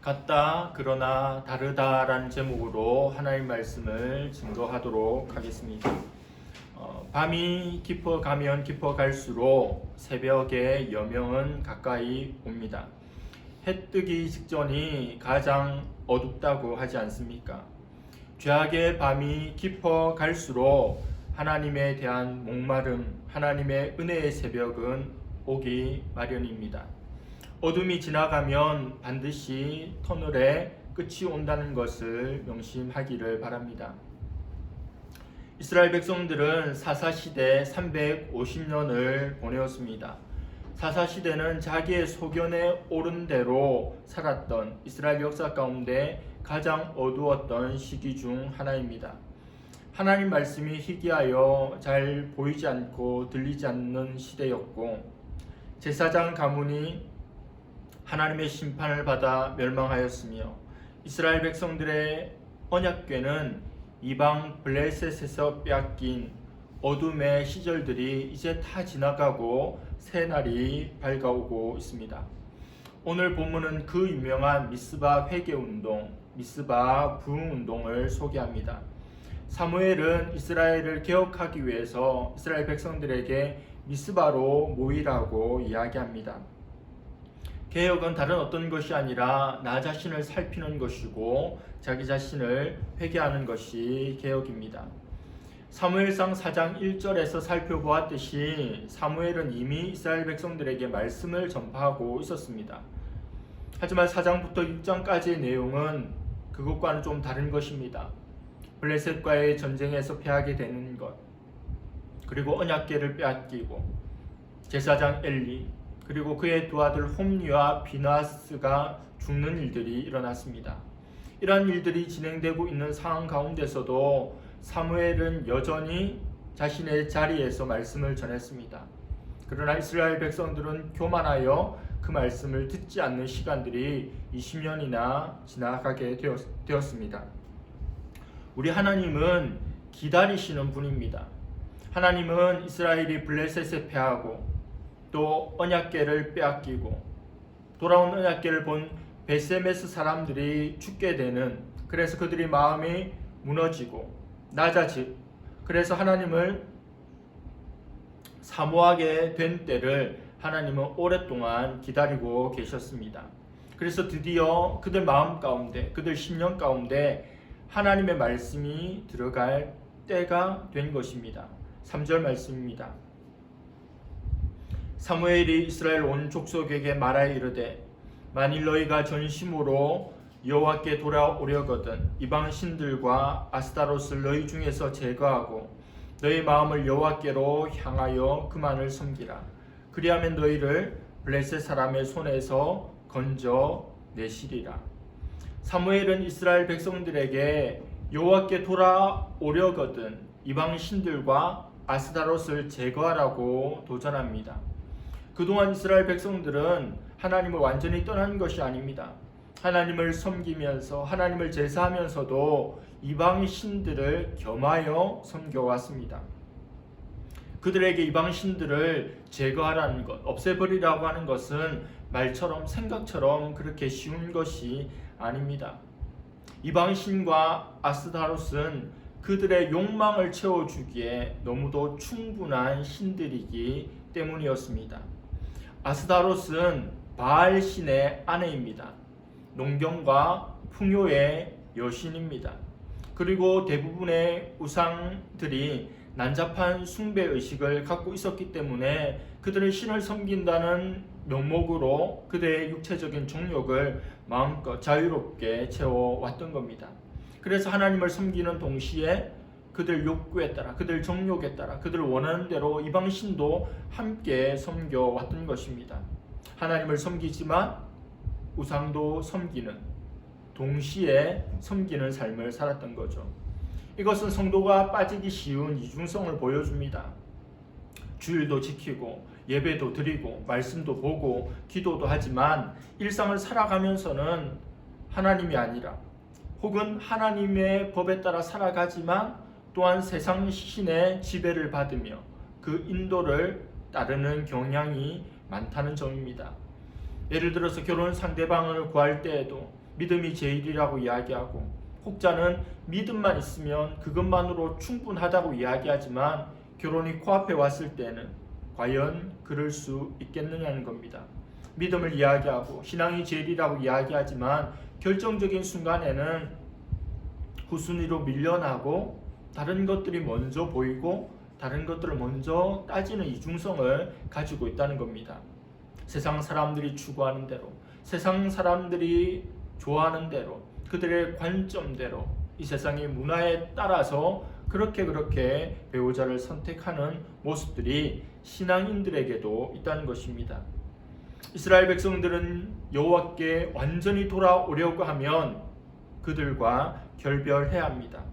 같다 그러나 다르다라는 제목으로 하나님 말씀을 증거하도록 하겠습니다. 밤이 깊어가면 깊어갈수록 새벽의 여명은 가까이 옵니다. 해 뜨기 직전이 가장 어둡다고 하지 않습니까? 죄악의 밤이 깊어갈수록 하나님에 대한 목마름, 하나님의 은혜의 새벽은 오기 마련입니다. 어둠이 지나가면 반드시 터널의 끝이 온다는 것을 명심하기를 바랍니다. 이스라엘 백성들은 사사시대 350년을 보내었습니다. 사사시대는 자기의 소견에 옳은 대로 살았던 이스라엘 역사 가운데 가장 어두웠던 시기 중 하나입니다. 하나님 말씀이 희귀하여 잘 보이지 않고 들리지 않는 시대였고, 제사장 가문이 하나님의 심판을 받아 멸망하였으며, 이스라엘 백성들의 언약궤는 이방 블레셋에서 빼앗긴 어둠의 시절들이 이제 다 지나가고 새 날이 밝아오고 있습니다. 오늘 본문은 그 유명한 미스바 회개운동, 미스바 부흥운동을 소개합니다. 사무엘은 이스라엘을 개혁하기 위해서 이스라엘 백성들에게 미스바로 모이라고 이야기합니다. 개혁은 다른 어떤 것이 아니라 나 자신을 살피는 것이고 자기 자신을 회개하는 것이 개혁입니다. 사무엘상 4장 1절에서 살펴보았듯이 사무엘은 이미 이스라엘 백성들에게 말씀을 전파하고 있었습니다. 하지만 4장부터 6장까지의 내용은 그것과는 좀 다른 것입니다. 블레셋과의 전쟁에서 패하게 되는 것, 그리고 언약궤를 빼앗기고 제사장 엘리, 그리고 그의 두 아들 홈리와 비나스가 죽는 일들이 일어났습니다. 이러한 일들이 진행되고 있는 상황 가운데서도 사무엘은 여전히 자신의 자리에서 말씀을 전했습니다. 그러나 이스라엘 백성들은 교만하여 그 말씀을 듣지 않는 시간들이 20년이나 지나가게 되었습니다. 우리 하나님은 기다리시는 분입니다. 하나님은 이스라엘이 블레셋에 패하고 또 언약궤를 빼앗기고 돌아온 언약궤를 본 베세메스 사람들이 죽게 되는, 그래서 그들이 마음이 무너지고 낮아지고, 그래서 하나님을 사모하게 된 때를 하나님은 오랫동안 기다리고 계셨습니다. 그래서 드디어 그들 마음 가운데, 그들 심령 가운데 하나님의 말씀이 들어갈 때가 된 것입니다. 3절 말씀입니다. 사무엘이 이스라엘 온 족속에게 말하여 이르되, 만일 너희가 전심으로 여호와께 돌아오려거든 이방 신들과 아스타롯을 너희 중에서 제거하고 너희 마음을 여호와께로 향하여 그만을 섬기라. 그리하면 너희를 블레셋 사람의 손에서 건져 내시리라. 사무엘은 이스라엘 백성들에게 여호와께 돌아오려거든 이방 신들과 아스타롯을 제거하라고 도전합니다. 그동안 이스라엘 백성들은 하나님을 완전히 떠난 것이 아닙니다. 하나님을 섬기면서 하나님을 제사하면서도 이방 신들을 겸하여 섬겨왔습니다. 그들에게 이방 신들을 제거하라는 것, 없애버리라고 하는 것은 말처럼 생각처럼 그렇게 쉬운 것이 아닙니다. 이방 신과 아스타롯은 그들의 욕망을 채워주기에 너무도 충분한 신들이기 때문이었습니다. 아스타롯은 바알 신의 아내입니다. 농경과 풍요의 여신입니다. 그리고 대부분의 우상들이 난잡한 숭배의식을 갖고 있었기 때문에 그들은 신을 섬긴다는 명목으로 그들의 육체적인 정욕을 마음껏 자유롭게 채워왔던 겁니다. 그래서 하나님을 섬기는 동시에 그들 욕구에 따라, 그들 정욕에 따라, 그들 원하는 대로 이방신도 함께 섬겨왔던 것입니다. 하나님을 섬기지만 우상도 섬기는, 동시에 섬기는 삶을 살았던 거죠. 이것은 성도가 빠지기 쉬운 이중성을 보여줍니다. 주일도 지키고 예배도 드리고 말씀도 보고 기도도 하지만 일상을 살아가면서는 하나님이 아니라, 혹은 하나님의 법에 따라 살아가지만 또한 세상 신의 지배를 받으며 그 인도를 따르는 경향이 많다는 점입니다. 예를 들어서 결혼 상대방을 구할 때에도 믿음이 제일이라고 이야기하고, 혹자는 믿음만 있으면 그것만으로 충분하다고 이야기하지만 결혼이 코앞에 왔을 때는 과연 그럴 수 있겠느냐는 겁니다. 믿음을 이야기하고 신앙이 제일이라고 이야기하지만 결정적인 순간에는 후순위로 밀려나고 다른 것들이 먼저 보이고 다른 것들을 먼저 따지는 이중성을 가지고 있다는 겁니다. 세상 사람들이 추구하는 대로, 세상 사람들이 좋아하는 대로, 그들의 관점대로 이 세상의 문화에 따라서 그렇게 배우자를 선택하는 모습들이 신앙인들에게도 있다는 것입니다. 이스라엘 백성들은 여호와께 완전히 돌아오려고 하면 그들과 결별해야 합니다.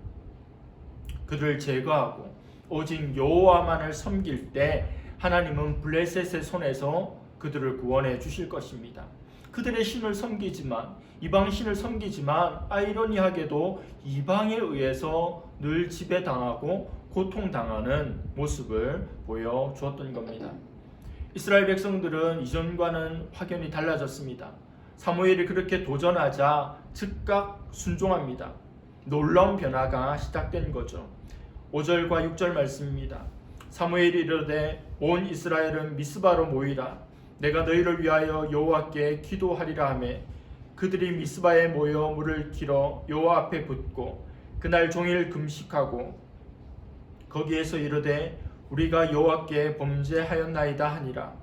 그들을 제거하고 오직 여호와만을 섬길 때 하나님은 블레셋의 손에서 그들을 구원해 주실 것입니다. 그들의 신을 섬기지만, 이방 신을 섬기지만 아이러니하게도 이방에 의해서 늘 지배당하고 고통당하는 모습을 보여주었던 겁니다. 이스라엘 백성들은 이전과는 확연히 달라졌습니다. 사무엘이 그렇게 도전하자 즉각 순종합니다. 놀라운 변화가 시작된 거죠. 5절과 6절 말씀입니다. 사무엘이 이르되 온 이스라엘은 미스바로 모이라. 내가 너희를 위하여 여호와께 기도하리라 하며 그들이 미스바에 모여 물을 길어 여호와 앞에 붓고 그날 종일 금식하고 거기에서 이르되 우리가 여호와께 범죄하였나이다 하니라.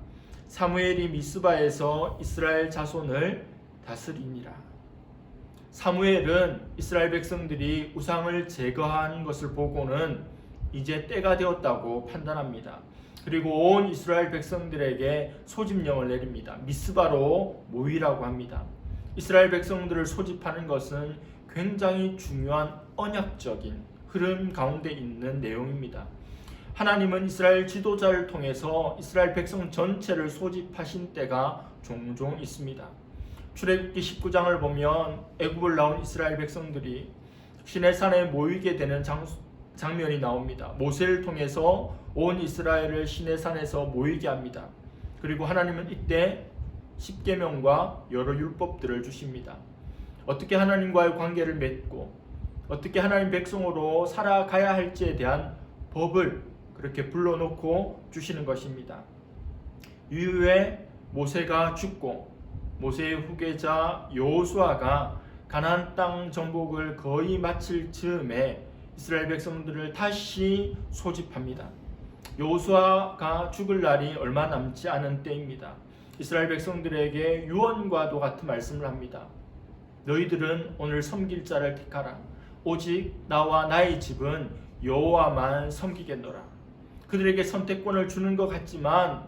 사무엘이 미스바에서 이스라엘 자손을 다스리니라. 사무엘은 이스라엘 백성들이 우상을 제거한 것을 보고는 이제 때가 되었다고 판단합니다. 그리고 온 이스라엘 백성들에게 소집령을 내립니다. 미스바로 모이라고 합니다. 이스라엘 백성들을 소집하는 것은 굉장히 중요한 언약적인 흐름 가운데 있는 내용입니다. 하나님은 이스라엘 지도자를 통해서 이스라엘 백성 전체를 소집하신 때가 종종 있습니다. 출애굽기 19장을 보면 애굽을 나온 이스라엘 백성들이 시내산에 모이게 되는 장면이 나옵니다. 모세를 통해서 온 이스라엘을 시내산에서 모이게 합니다. 그리고 하나님은 이때 십계명과 여러 율법들을 주십니다. 어떻게 하나님과의 관계를 맺고 어떻게 하나님 백성으로 살아가야 할지에 대한 법을 그렇게 불러놓고 주시는 것입니다. 이후에 모세가 죽고 모세의 후계자 여호수아가 가나안 땅 정복을 거의 마칠 즈음에 이스라엘 백성들을 다시 소집합니다. 여호수아가 죽을 날이 얼마 남지 않은 때입니다. 이스라엘 백성들에게 유언과도 같은 말씀을 합니다. 너희들은 오늘 섬길 자를 택하라. 오직 나와 나의 집은 여호와만 섬기겠노라. 그들에게 선택권을 주는 것 같지만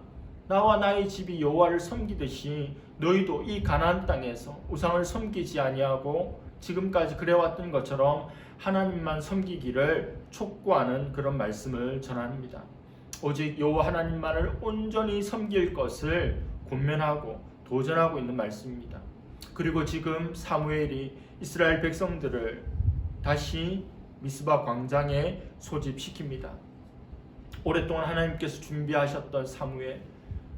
나와 나의 집이 여호와를 섬기듯이 너희도 이 가나안 땅에서 우상을 섬기지 아니하고 지금까지 그래왔던 것처럼 하나님만 섬기기를 촉구하는 그런 말씀을 전합니다. 오직 여호와 하나님만을 온전히 섬길 것을 권면하고 도전하고 있는 말씀입니다. 그리고 지금 사무엘이 이스라엘 백성들을 다시 미스바 광장에 소집시킵니다. 오랫동안 하나님께서 준비하셨던 사무엘,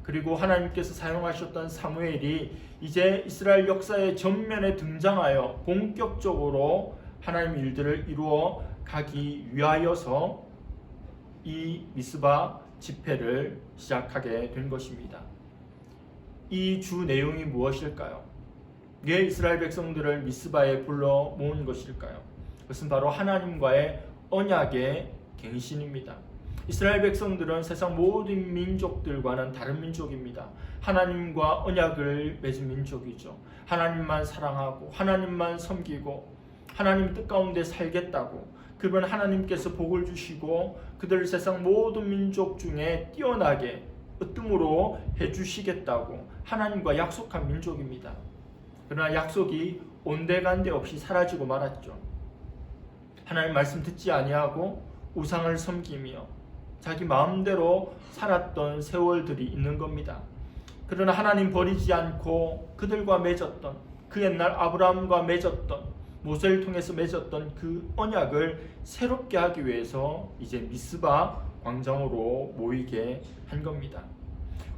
그리고 하나님께서 사용하셨던 사무엘이 이제 이스라엘 역사의 전면에 등장하여 본격적으로 하나님 일들을 이루어 가기 위하여서 이 미스바 집회를 시작하게 된 것입니다. 이 주 내용이 무엇일까요? 왜 이스라엘 백성들을 미스바에 불러 모은 것일까요? 그것은 바로 하나님과의 언약의 갱신입니다. 이스라엘 백성들은 세상 모든 민족들과는 다른 민족입니다. 하나님과 언약을 맺은 민족이죠. 하나님만 사랑하고 하나님만 섬기고 하나님 뜻 가운데 살겠다고, 그분 하나님께서 복을 주시고 그들을 세상 모든 민족 중에 뛰어나게 으뜸으로 해주시겠다고 하나님과 약속한 민족입니다. 그러나 약속이 온데간데 없이 사라지고 말았죠. 하나님 말씀 듣지 아니하고 우상을 섬기며 자기 마음대로 살았던 세월들이 있는 겁니다. 그러나 하나님 버리지 않고 그들과 맺었던, 그 옛날 아브라함과 맺었던, 모세를 통해서 맺었던 그 언약을 새롭게 하기 위해서 이제 미스바 광장으로 모이게 한 겁니다.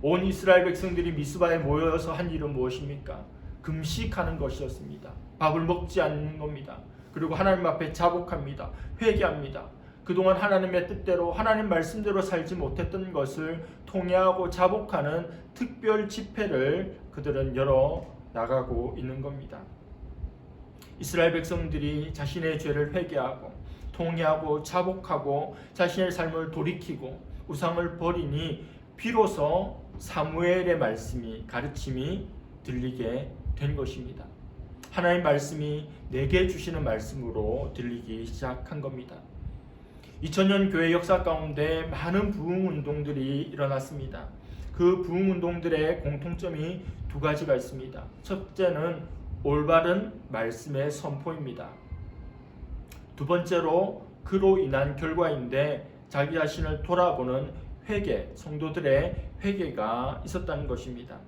온 이스라엘 백성들이 미스바에 모여서 한 일은 무엇입니까? 금식하는 것이었습니다. 밥을 먹지 않는 겁니다. 그리고 하나님 앞에 자복합니다. 회개합니다. 그동안 하나님의 뜻대로 하나님 말씀대로 살지 못했던 것을 통회하고 자복하는 특별 집회를 그들은 열어 나가고 있는 겁니다. 이스라엘 백성들이 자신의 죄를 회개하고 통회하고 자복하고 자신의 삶을 돌이키고 우상을 버리니 비로소 사무엘의 말씀이 가르침이 들리게 된 것입니다. 하나님의 말씀이 내게 주시는 말씀으로 들리기 시작한 겁니다. 2000년 교회 역사 가운데 많은 부흥운동들이 일어났습니다. 그 부흥운동들의 공통점이 두 가지가 있습니다. 첫째는 올바른 말씀의 선포입니다. 두 번째로 그로 인한 결과인데 자기 자신을 돌아보는 회개, 성도들의 회개가 있었다는 것입니다.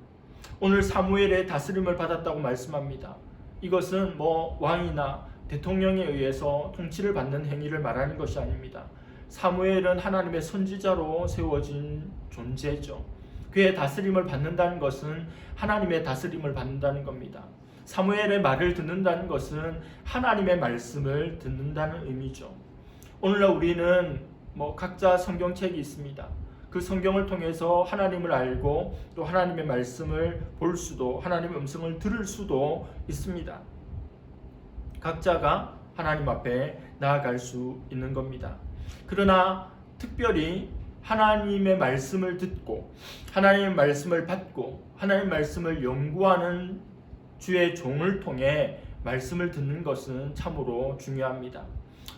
오늘 사무엘의 다스림을 받았다고 말씀합니다. 이것은 왕이나 대통령에 의해서 통치를 받는 행위를 말하는 것이 아닙니다. 사무엘은 하나님의 선지자로 세워진 존재죠. 그의 다스림을 받는다는 것은 하나님의 다스림을 받는다는 겁니다. 사무엘의 말을 듣는다는 것은 하나님의 말씀을 듣는다는 의미죠. 오늘날 우리는 각자 성경책이 있습니다. 그 성경을 통해서 하나님을 알고 또 하나님의 말씀을 볼 수도 하나님의 음성을 들을 수도 있습니다. 각자가 하나님 앞에 나아갈 수 있는 겁니다. 그러나 특별히 하나님의 말씀을 듣고 하나님의 말씀을 받고 하나님의 말씀을 연구하는 주의 종을 통해 말씀을 듣는 것은 참으로 중요합니다.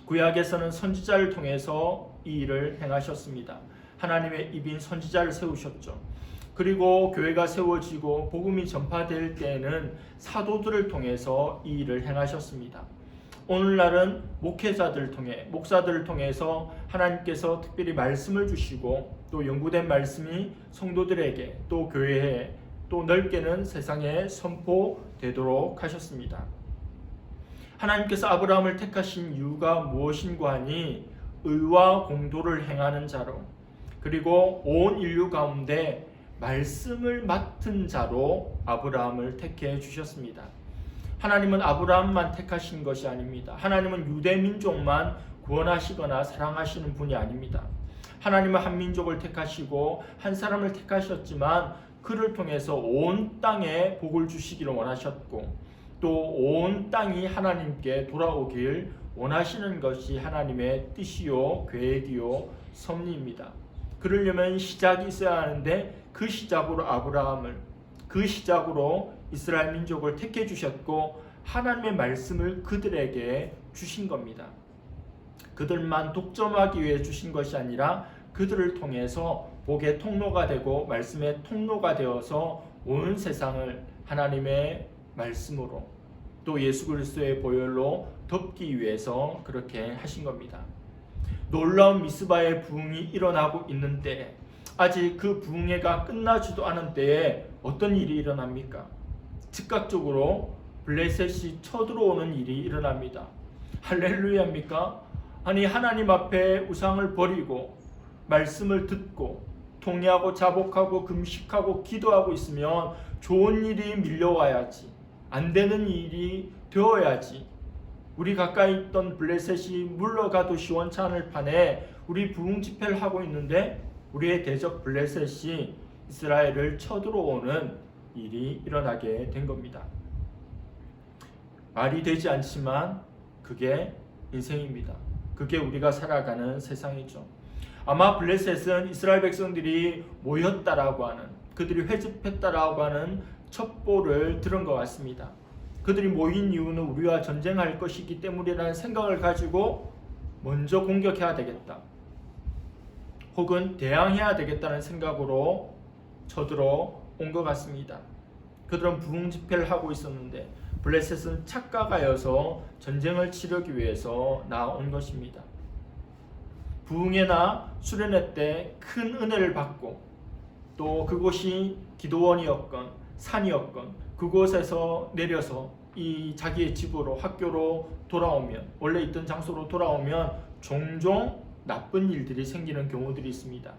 구약에서는 선지자를 통해서 이 일을 행하셨습니다. 하나님의 입인 선지자를 세우셨죠. 그리고 교회가 세워지고 복음이 전파될 때에는 사도들을 통해서 이 일을 행하셨습니다. 오늘날은 목회자들을 통해 목사들을 통해서 하나님께서 특별히 말씀을 주시고 또 연구된 말씀이 성도들에게 또 교회에 또 넓게는 세상에 선포되도록 하셨습니다. 하나님께서 아브라함을 택하신 이유가 무엇인가 하니 의와 공도를 행하는 자로 그리고 온 인류 가운데 말씀을 맡은 자로 아브라함을 택해 주셨습니다. 하나님은 아브라함만 택하신 것이 아닙니다. 하나님은 유대 민족만 구원하시거나 사랑하시는 분이 아닙니다. 하나님은 한 민족을 택하시고 한 사람을 택하셨지만 그를 통해서 온 땅에 복을 주시기를 원하셨고 또 온 땅이 하나님께 돌아오길 원하시는 것이 하나님의 뜻이요 계획이요 섭리입니다. 그러려면 시작이 있어야 하는데 그 시작으로 아브라함을 그 시작으로 이스라엘 민족을 택해 주셨고 하나님의 말씀을 그들에게 주신 겁니다. 그들만 독점하기 위해 주신 것이 아니라 그들을 통해서 복의 통로가 되고 말씀의 통로가 되어서 온 세상을 하나님의 말씀으로 또 예수 그리스도의 보혈로 덮기 위해서 그렇게 하신 겁니다. 놀라운 미스바의 부흥이 일어나고 있는 때에 아직 그 부흥회가 끝나지도 않은 때에 어떤 일이 일어납니까? 즉각적으로 블레셋이 쳐들어오는 일이 일어납니다. 할렐루야입니까? 아니 하나님 앞에 우상을 버리고 말씀을 듣고 통회하고 자복하고 금식하고 기도하고 있으면 좋은 일이 밀려와야지, 안 되는 일이 되어야지. 우리 가까이 있던 블레셋이 물러가도 시원치 않을 판에 우리 부흥 집회를 하고 있는데 우리의 대적 블레셋이 이스라엘을 쳐들어오는 일이 일어나게 된 겁니다. 말이 되지 않지만 그게 인생입니다. 그게 우리가 살아가는 세상이죠. 아마 블레셋은 이스라엘 백성들이 모였다라고 하는, 그들이 회집했다라고 하는 첩보를 들은 것 같습니다. 그들이 모인 이유는 우리와 전쟁할 것이기 때문이라는 생각을 가지고 먼저 공격해야 되겠다, 혹은 대항해야 되겠다는 생각으로 쳐들어 온 것 같습니다. 그들은 부흥 집회를 하고 있었는데 블레셋은 착각하여서 전쟁을 치르기 위해서 나온 것입니다. 부흥회나 수련회 때 큰 은혜를 받고 또 그곳이 기도원이었건 산이었건 그곳에서 내려서 이 자기의 집으로 학교로 돌아오면, 원래 있던 장소로 돌아오면 종종 나쁜 일들이 생기는 경우들이 있습니다.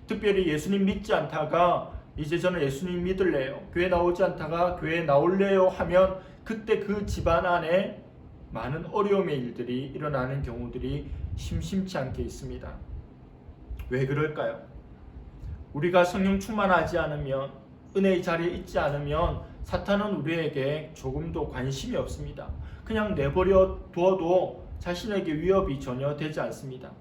특별히 예수님 믿지 않다가 이제 저는 예수님 믿을래요, 교회 나오지 않다가 교회 나올래요 하면 그때 그 집안 안에 많은 어려움의 일들이 일어나는 경우들이 심심치 않게 있습니다. 왜 그럴까요? 우리가 성령 충만하지 않으면, 은혜의 자리에 있지 않으면 사탄은 우리에게 조금도 관심이 없습니다. 그냥 내버려 두어도 자신에게 위협이 전혀 되지 않습니다.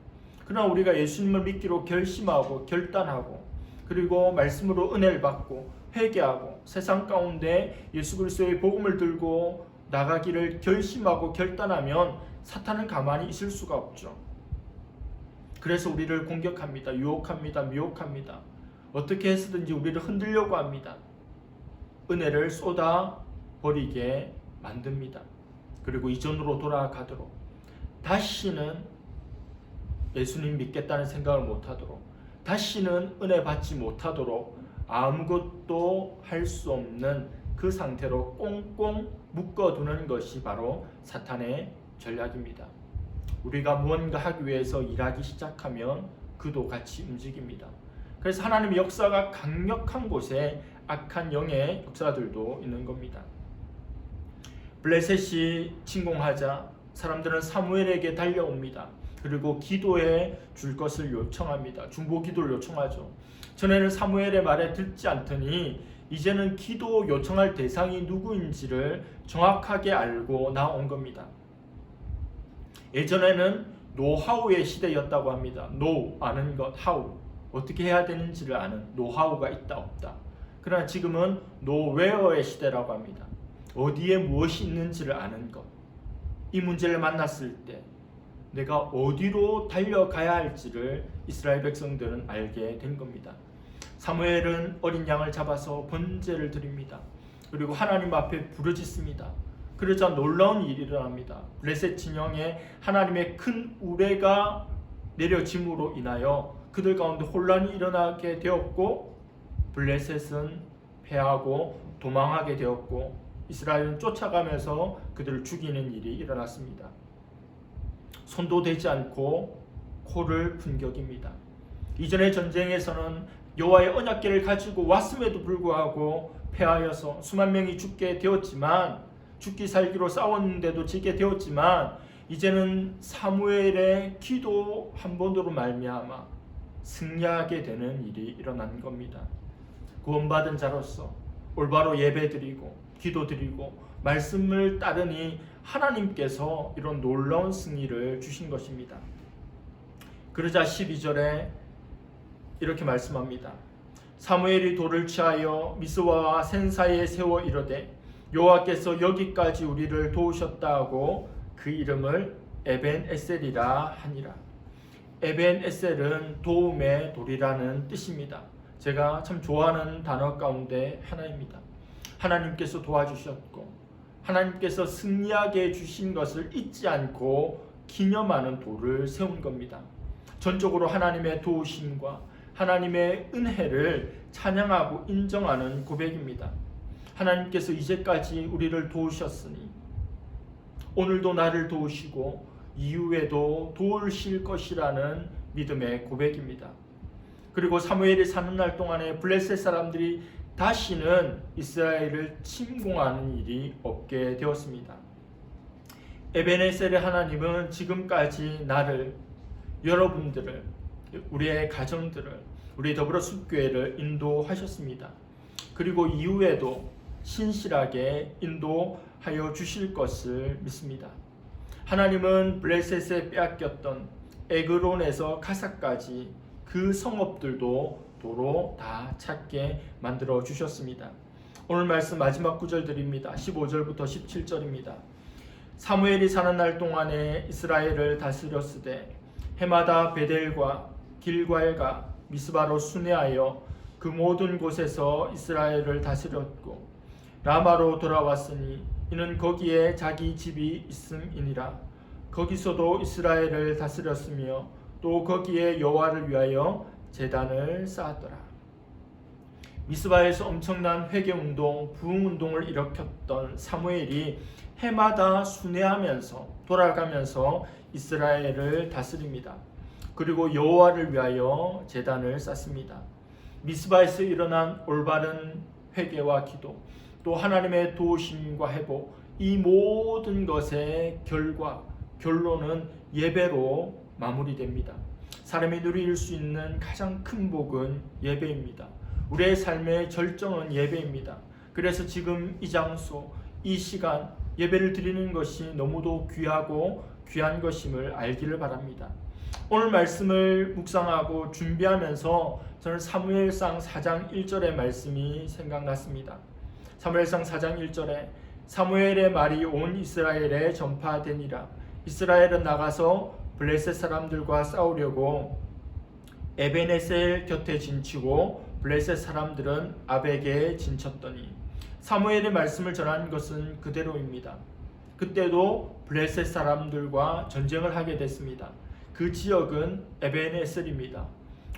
그러나 우리가 예수님을 믿기로 결심하고 결단하고, 그리고 말씀으로 은혜를 받고 회개하고 세상 가운데 예수 그리스도의 복음을 들고 나가기를 결심하고 결단하면 사탄은 가만히 있을 수가 없죠. 그래서 우리를 공격합니다. 유혹합니다. 미혹합니다. 어떻게 해서든지 우리를 흔들려고 합니다. 은혜를 쏟아 버리게 만듭니다. 그리고 이전으로 돌아가도록, 다시는 예수님 믿겠다는 생각을 못하도록, 다시는 은혜 받지 못하도록 아무것도 할 수 없는 그 상태로 꽁꽁 묶어두는 것이 바로 사탄의 전략입니다. 우리가 무언가 하기 위해서 일하기 시작하면 그도 같이 움직입니다. 그래서 하나님의 역사가 강력한 곳에 악한 영의 역사들도 있는 겁니다. 블레셋이 침공하자 사람들은 사무엘에게 달려옵니다. 그리고 기도해 줄 것을 요청합니다. 중보 기도를 요청하죠. 전에는 사무엘의 말에 듣지 않더니 이제는 기도 요청할 대상이 누구인지를 정확하게 알고 나온 겁니다. 예전에는 노하우의 시대였다고 합니다. 아는 것, 하우, 어떻게 해야 되는지를 아는 노하우가 있다 없다. 그러나 지금은 노웨어의 시대라고 합니다. 어디에 무엇이 있는지를 아는 것. 이 문제를 만났을 때 내가 어디로 달려가야 할지를 이스라엘 백성들은 알게 된 겁니다. 사무엘은 어린 양을 잡아서 번제를 드립니다. 그리고 하나님 앞에 부르짖습니다. 그러자 놀라운 일이 일어납니다. 블레셋 진영에 하나님의 큰 우레가 내려짐으로 인하여 그들 가운데 혼란이 일어나게 되었고, 블레셋은 패하고 도망하게 되었고, 이스라엘은 쫓아가면서 그들을 죽이는 일이 일어났습니다. 손도 대지 않고 코를 분격입니다. 이전의 전쟁에서는 여호와의 언약궤를 가지고 왔음에도 불구하고 패하여서 수만 명이 죽게 되었지만, 죽기 살기로 싸웠는데도 지게 되었지만, 이제는 사무엘의 기도 한 번으로 말미암아 승리하게 되는 일이 일어난 겁니다. 구원받은 자로서 올바로 예배드리고 기도드리고 말씀을 따르니 하나님께서 이런 놀라운 승리를 주신 것입니다. 그러자 12절에 이렇게 말씀합니다. 사무엘이 돌을 취하여 미스와와 센 사이에 세워 이르되 여호와께서 여기까지 우리를 도우셨다 하고 그 이름을 에벤에셀이라 하니라. 에벤에셀은 도움의 돌이라는 뜻입니다. 제가 참 좋아하는 단어 가운데 하나입니다. 하나님께서 도와주셨고 하나님께서 승리하게 해주신 것을 잊지 않고 기념하는 돌을 세운 겁니다. 전적으로 하나님의 도우심과 하나님의 은혜를 찬양하고 인정하는 고백입니다. 하나님께서 이제까지 우리를 도우셨으니 오늘도 나를 도우시고 이후에도 도우실 것이라는 믿음의 고백입니다. 그리고 사무엘이 사는 날 동안에 블레셋 사람들이 다시는 이스라엘을 침공하는 일이 없게 되었습니다. 에벤에셀의 하나님은 지금까지 나를, 여러분들을, 우리의 가정들을, 우리 더불어 숲교회를 인도하셨습니다. 그리고 이후에도 신실하게 인도하여 주실 것을 믿습니다. 하나님은 블레셋에 빼앗겼던 에그론에서 가사까지 그 성읍들도 도로 다 찾게 만들어 주셨습니다. 오늘 말씀 마지막 구절들입니다. 15절부터 17절입니다. 사무엘이 사는 날 동안에 이스라엘을 다스렸으되 해마다 베델과 길갈과 미스바로 순회하여 그 모든 곳에서 이스라엘을 다스렸고 라마로 돌아왔으니 이는 거기에 자기 집이 있음이니라. 거기서도 이스라엘을 다스렸으며 또 거기에 여호와를 위하여 제단을 쌓았더라. 미스바에서 엄청난 회개운동, 부흥운동을 일으켰던 사무엘이 해마다 순회하면서 돌아가면서 이스라엘을 다스립니다. 그리고 여호와를 위하여 제단을 쌓습니다. 미스바에서 일어난 올바른 회개와 기도, 또 하나님의 도우심과 회복, 이 모든 것의 결론은 예배로 마무리됩니다. 사람이 누릴 수 있는 가장 큰 복은 예배입니다. 우리의 삶의 절정은 예배입니다. 그래서 지금 이 장소, 이 시간 예배를 드리는 것이 너무도 귀하고 귀한 것임을 알기를 바랍니다. 오늘 말씀을 묵상하고 준비하면서 저는 사무엘상 4장 1절의 말씀이 생각났습니다. 사무엘상 4장 1절에 사무엘의 말이 온 이스라엘에 전파되니라. 이스라엘은 나가서 블레셋 사람들과 싸우려고 에벤에셀 곁에 진치고 블레셋 사람들은 아벡에 진쳤더니. 사무엘의 말씀을 전한 것은 그대로입니다. 그때도 블레셋 사람들과 전쟁을 하게 됐습니다. 그 지역은 에벤에셀입니다.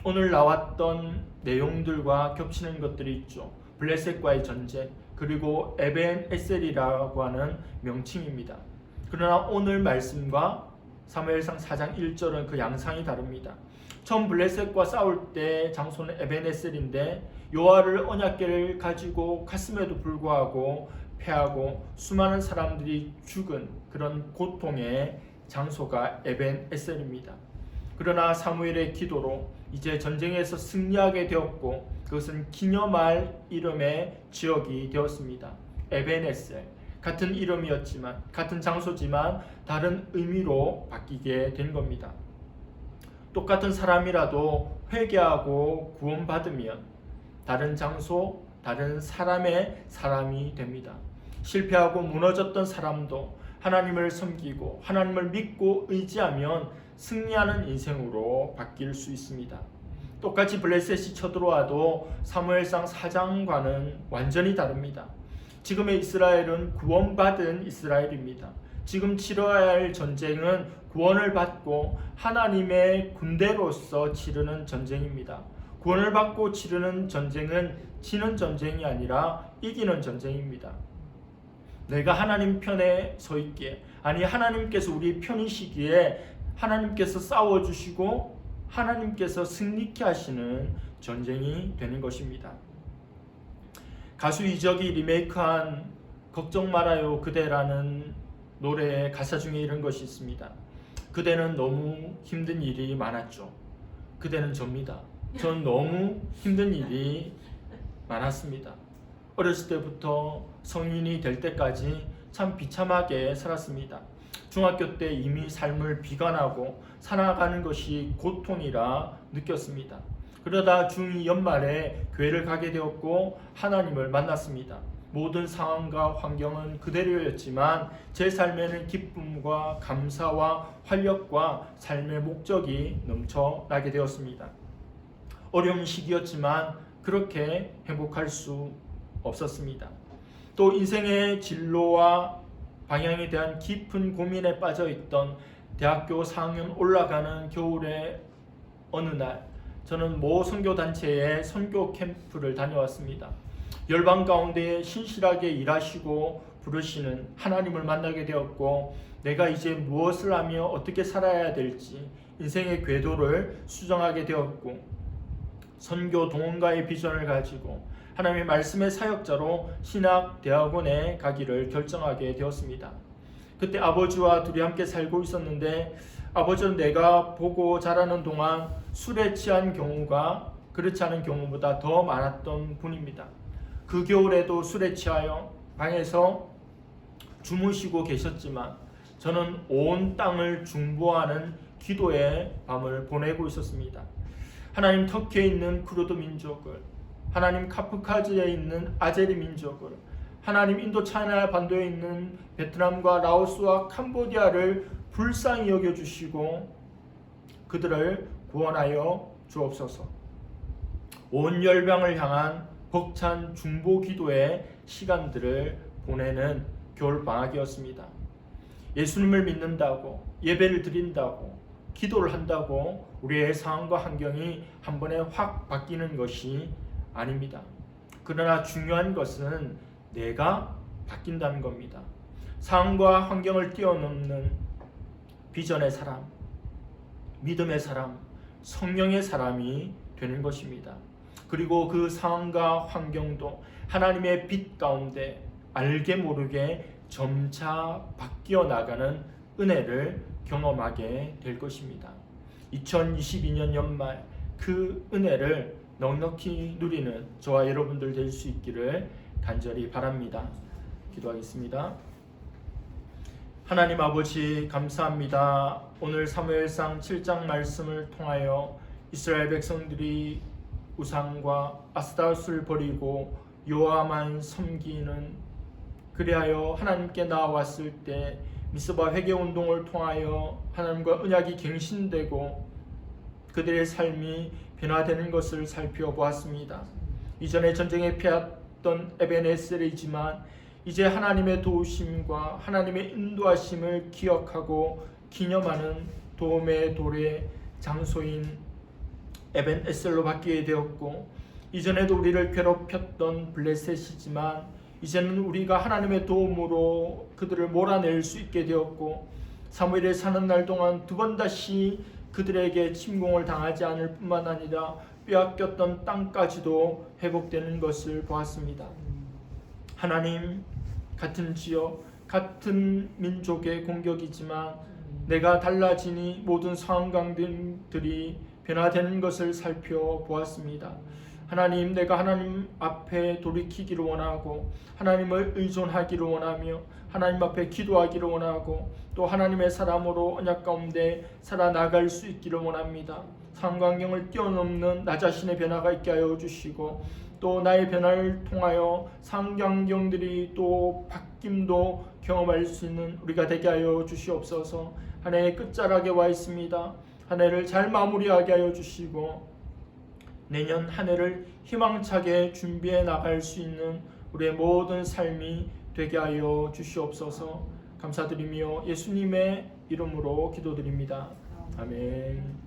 오늘 나왔던 내용들과 겹치는 것들이 있죠. 블레셋과의 전쟁, 그리고 에벤에셀이라고 하는 명칭입니다. 그러나 오늘 말씀과 사무엘상 4장 1절은 그 양상이 다릅니다. 처음 블레셋과 싸울 때 장소는 에벤에셀인데 여호와를 언약궤를 가지고 갔음에도 불구하고 패하고 수많은 사람들이 죽은 그런 고통의 장소가 에벤에셀입니다. 그러나 사무엘의 기도로 이제 전쟁에서 승리하게 되었고 그것은 기념할 이름의 지역이 되었습니다. 에벤에셀, 같은 이름이었지만 같은 장소지만 다른 의미로 바뀌게 된 겁니다. 똑같은 사람이라도 회개하고 구원받으면 다른 장소, 다른 사람의 사람이 됩니다. 실패하고 무너졌던 사람도 하나님을 섬기고 하나님을 믿고 의지하면 승리하는 인생으로 바뀔 수 있습니다. 똑같이 블레셋이 쳐들어와도 사무엘상 4장과는 완전히 다릅니다. 지금의 이스라엘은 구원받은 이스라엘입니다. 지금 치러야 할 전쟁은 구원을 받고 하나님의 군대로서 치르는 전쟁입니다. 구원을 받고 치르는 전쟁은 지는 전쟁이 아니라 이기는 전쟁입니다. 내가 하나님 편에 서 있기에, 아니 하나님께서 우리 편이시기에 하나님께서 싸워주시고 하나님께서 승리케 하시는 전쟁이 되는 것입니다. 가수 이적이 리메이크한 걱정 말아요 그대라는 노래의 가사 중에 이런 것이 있습니다. 그대는 너무 힘든 일이 많았죠. 그대는 접니다. 전 너무 힘든 일이 많았습니다. 어렸을 때부터 성인이 될 때까지 참 비참하게 살았습니다. 중학교 때 이미 삶을 비관하고 살아가는 것이 고통이라 느꼈습니다. 그러다 중2 연말에 교회를 가게 되었고 하나님을 만났습니다. 모든 상황과 환경은 그대로였지만 제 삶에는 기쁨과 감사와 활력과 삶의 목적이 넘쳐나게 되었습니다. 어려운 시기였지만 그렇게 행복할 수 없었습니다. 또 인생의 진로와 방향에 대한 깊은 고민에 빠져 있던 대학교 4학년 올라가는 겨울의 어느 날 저는 모 선교단체의 선교 캠프를 다녀왔습니다. 열방 가운데 신실하게 일하시고 부르시는 하나님을 만나게 되었고 내가 이제 무엇을 하며 어떻게 살아야 될지 인생의 궤도를 수정하게 되었고 선교 동원가의 비전을 가지고 하나님의 말씀의 사역자로 신학대학원에 가기를 결정하게 되었습니다. 그때 아버지와 둘이 함께 살고 있었는데 아버지는 내가 보고 자라는 동안 술에 취한 경우가 그렇지 않은 경우보다 더 많았던 분입니다. 그 겨울에도 술에 취하여 방에서 주무시고 계셨지만 저는 온 땅을 중보하는 기도의 밤을 보내고 있었습니다. 하나님 터키에 있는 쿠르드 민족을, 하나님 카프카즈에 있는 아제리 민족을, 하나님 인도 차이나 반도에 있는 베트남과 라오스와 캄보디아를 불쌍히 여겨주시고 그들을 구원하여 주옵소서. 온 열방을 향한 벅찬 중보 기도의 시간들을 보내는 겨울방학이었습니다. 예수님을 믿는다고, 예배를 드린다고, 기도를 한다고 우리의 상황과 환경이 한 번에 확 바뀌는 것이 아닙니다. 그러나 중요한 것은 내가 바뀐다는 겁니다. 상황과 환경을 뛰어넘는 비전의 사람, 믿음의 사람, 성령의 사람이 되는 것입니다. 그리고 그 상황과 환경도 하나님의 빛 가운데 알게 모르게 점차 바뀌어 나가는 은혜를 경험하게 될 것입니다. 2022년 연말 그 은혜를 넉넉히 누리는 저와 여러분들 될 수 있기를 간절히 바랍니다. 기도하겠습니다. 하나님 아버지 감사합니다. 오늘 사무엘상 7장 말씀을 통하여 이스라엘 백성들이 우상과 아스타롯을 버리고 여호와만 섬기는, 그리하여 하나님께 나왔을 때 미스바 회개 운동을 통하여 하나님과 언약이 갱신되고 그들의 삶이 변화되는 것을 살펴보았습니다. 이전에 전쟁에 피했던 에벤에셀이지만 이제 하나님의 도우심과 하나님의 인도하심을 기억하고 기념하는 도움의 돌의 장소인 에벤에셀로 바뀌게 되었고, 이전에도 우리를 괴롭혔던 블레셋이지만 이제는 우리가 하나님의 도움으로 그들을 몰아낼 수 있게 되었고, 사무엘에 사는 날 동안 두 번 다시 그들에게 침공을 당하지 않을 뿐만 아니라 빼앗겼던 땅까지도 회복되는 것을 보았습니다. 하나님, 같은 지역, 같은 민족의 공격이지만 내가 달라지니 모든 상황들이 변화되는 것을 살펴보았습니다. 하나님, 내가 하나님 앞에 돌이키기를 원하고 하나님을 의존하기를 원하며 하나님 앞에 기도하기를 원하고 또 하나님의 사람으로 언약 가운데 살아나갈 수 있기를 원합니다. 상황경을 뛰어넘는 나 자신의 변화가 있게 하여 주시고 또 나의 변화를 통하여 상황경들이 또 바뀜도 경험할 수 있는 우리가 되게 하여 주시옵소서. 한 해의 끝자락에 와 있습니다. 한 해를 잘 마무리하게 하여 주시고 내년 한 해를 희망차게 준비해 나갈 수 있는 우리의 모든 삶이 되게 하여 주시옵소서. 감사드리며 예수님의 이름으로 기도드립니다. 아멘.